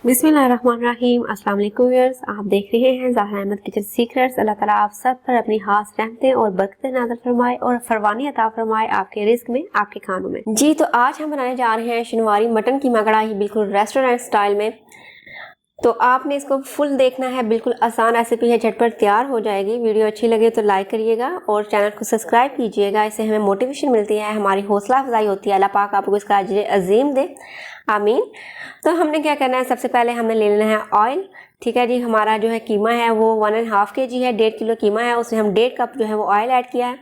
बिस्मिल्लाहिर्रहमानिर्रहीम। अस्सलाम वालेकुम व्यूअर्स, आप देख रहे हैं ज़हरा अहमद किचन सीक्रेट्स। अल्लाह ताला आप सब पर अपनी खास रहमतें और बरकतें नाज़िल फरमाए और फरवानी अता फरमाए आपके रिस्क में, आपके खानों में। जी, तो आज हम बनाने जा रहे हैं शनिवारी मटन कीमा कढ़ाई, बिल्कुल रेस्टोरेंट स्टाइल में। तो आपने इसको फुल देखना है, बिल्कुल आसान रेसिपी है, झटपट तैयार हो जाएगी। वीडियो अच्छी लगे तो लाइक करिएगा और चैनल को सब्सक्राइब कीजिएगा। इससे हमें मोटिवेशन मिलती है, हमारी हौसला अफजाई होती है। अल्लाह पाक आपको इसका अजर अजीम दे, आमीन। तो हमने क्या करना है, सबसे पहले हमने ले लेना है ऑयल। ठीक है जी, हमारा जो है कीमा है वो 1.5 kg है, 1.5 किलो कीमा है, उसमें हम 1.5 कप जो है वो ऑयल ऐड किया है।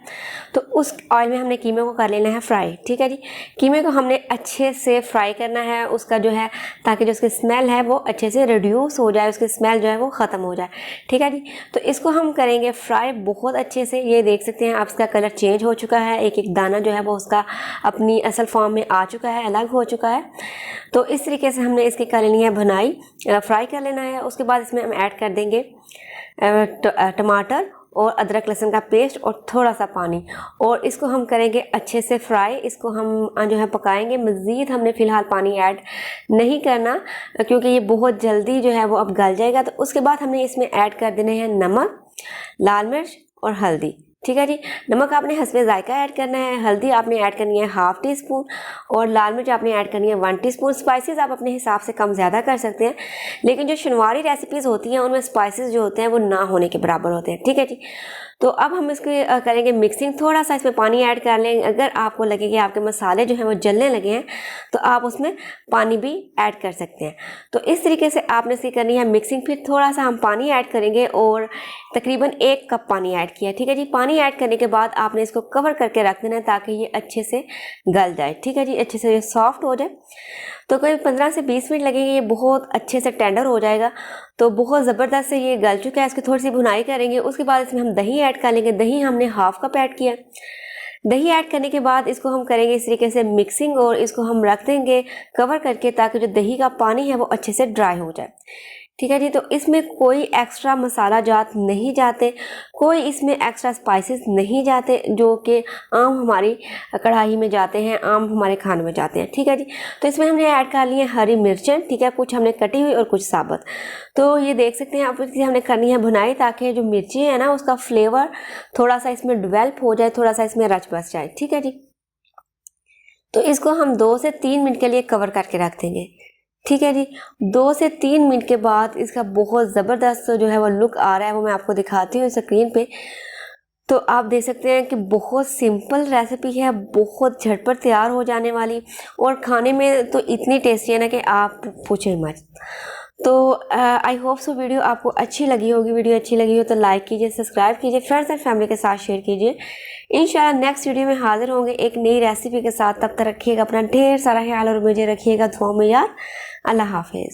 तो उस ऑयल में हमने कीमे को कर लेना है फ्राई। ठीक है जी, कीमे को हमने अच्छे से फ्राई करना है, उसका जो है ताकि जो उसकी स्मेल है वो अच्छे से रिड्यूस हो जाए, उसकी स्मेल जो है वो ख़त्म हो जाए। ठीक है जी, तो इसको हम करेंगे फ्राई बहुत अच्छे से। ये देख सकते हैं आप, इसका कलर चेंज हो चुका है, एक एक दाना जो है वो उसका अपनी असल फॉर्म में आ चुका है, अलग हो चुका है। तो इस तरीके से हमने इसकी कर लेनी है भुनाई, फ्राई कर लेना है। उसके बाद इसमें हम ऐड कर देंगे टमाटर और अदरक लहसुन का पेस्ट और थोड़ा सा पानी, और इसको हम करेंगे अच्छे से फ्राई। इसको हम जो है पकाएंगे। मज़ीद हमने फ़िलहाल पानी ऐड नहीं करना क्योंकि ये बहुत जल्दी जो है वो अब गल जाएगा। तो उसके बाद हमने इसमें ऐड कर देने हैं नमक, लाल मिर्च और हल्दी। ठीक है जी, नमक आपने हस्बे जायका ऐड करना है, हल्दी आपने ऐड करनी है 1/2 टीस्पून और लाल मिर्च आपने ऐड करनी है 1 टीस्पून। स्पाइसेस आप अपने हिसाब से कम ज़्यादा कर सकते हैं, लेकिन जो शनिवारी रेसिपीज़ होती हैं उनमें स्पाइसेस जो होते हैं वो ना होने के बराबर होते हैं। ठीक है जी, तो अब हम इसके करेंगे मिक्सिंग। थोड़ा सा इसमें पानी ऐड कर लें। अगर आपको लगे कि आपके मसाले जो हैं वो जलने लगे हैं तो आप उसमें पानी भी ऐड कर सकते हैं। तो इस तरीके से आपने इसकी करनी है मिक्सिंग। फिर थोड़ा सा हम पानी ऐड करेंगे और तकरीबन 1 कप पानी ऐड किया। ठीक है जी, पानी ऐड करने के बाद आपने इसको कवर करके रख देना है ताकि ये अच्छे से गल जाए। ठीक है जी, अच्छे से ये सॉफ्ट हो जाए। तो करीब 15 से 20 मिनट लगेंगे, ये बहुत अच्छे से टेंडर हो जाएगा। तो बहुत ज़बरदस्त से ये गल चुका है। इसकी थोड़ी सी भुनाई करेंगे। उसके बाद इसमें हम दही ऐड कर लेंगे। दही हमने 1/2 कप ऐड किया। दही ऐड करने के बाद इसको हम करेंगे इस तरीके से मिक्सिंग और इसको हम रख देंगे कवर करके ताकि जो दही का पानी है वो अच्छे से ड्राई हो जाए। ठीक है जी, तो इसमें कोई एक्स्ट्रा मसाला जात नहीं जाते, कोई इसमें एक्स्ट्रा स्पाइसेस नहीं जाते जो कि आम हमारी कढ़ाई में जाते हैं, आम हमारे खाने में जाते हैं। ठीक है जी, तो इसमें हमने ऐड कर लिए हरी मिर्चें। ठीक है, कुछ हमने कटी हुई और कुछ साबुत। तो ये देख सकते हैं आप, इसकी हमने करनी है भुनाई ताकि जो मिर्ची है ना उसका फ्लेवर थोड़ा सा इसमें डेवलप हो जाए, थोड़ा सा इसमें रच बस जाए। ठीक है जी, तो इसको हम 2 से 3 मिनट के लिए कवर करके रख देंगे। ठीक है जी, 2 से 3 मिनट के बाद इसका बहुत ज़बरदस्त जो है वो लुक आ रहा है, वो मैं आपको दिखाती हूँ स्क्रीन पे। तो आप देख सकते हैं कि बहुत सिंपल रेसिपी है, बहुत झटपट तैयार हो जाने वाली और खाने में तो इतनी टेस्टी है ना कि आप पूछें मत। तो आई होप सो वीडियो आपको अच्छी लगी होगी। वीडियो अच्छी लगी हो तो लाइक कीजिए, सब्सक्राइब कीजिए, फ्रेंड्स एंड फैमिली के साथ शेयर कीजिए। इंशाल्लाह नेक्स्ट वीडियो में हाजिर होंगे एक नई रेसिपी के साथ। तब तक रखिएगा अपना ढेर सारा ख्याल और मुझे रखिएगा दुआ में याद। अल्लाह हाफिज़।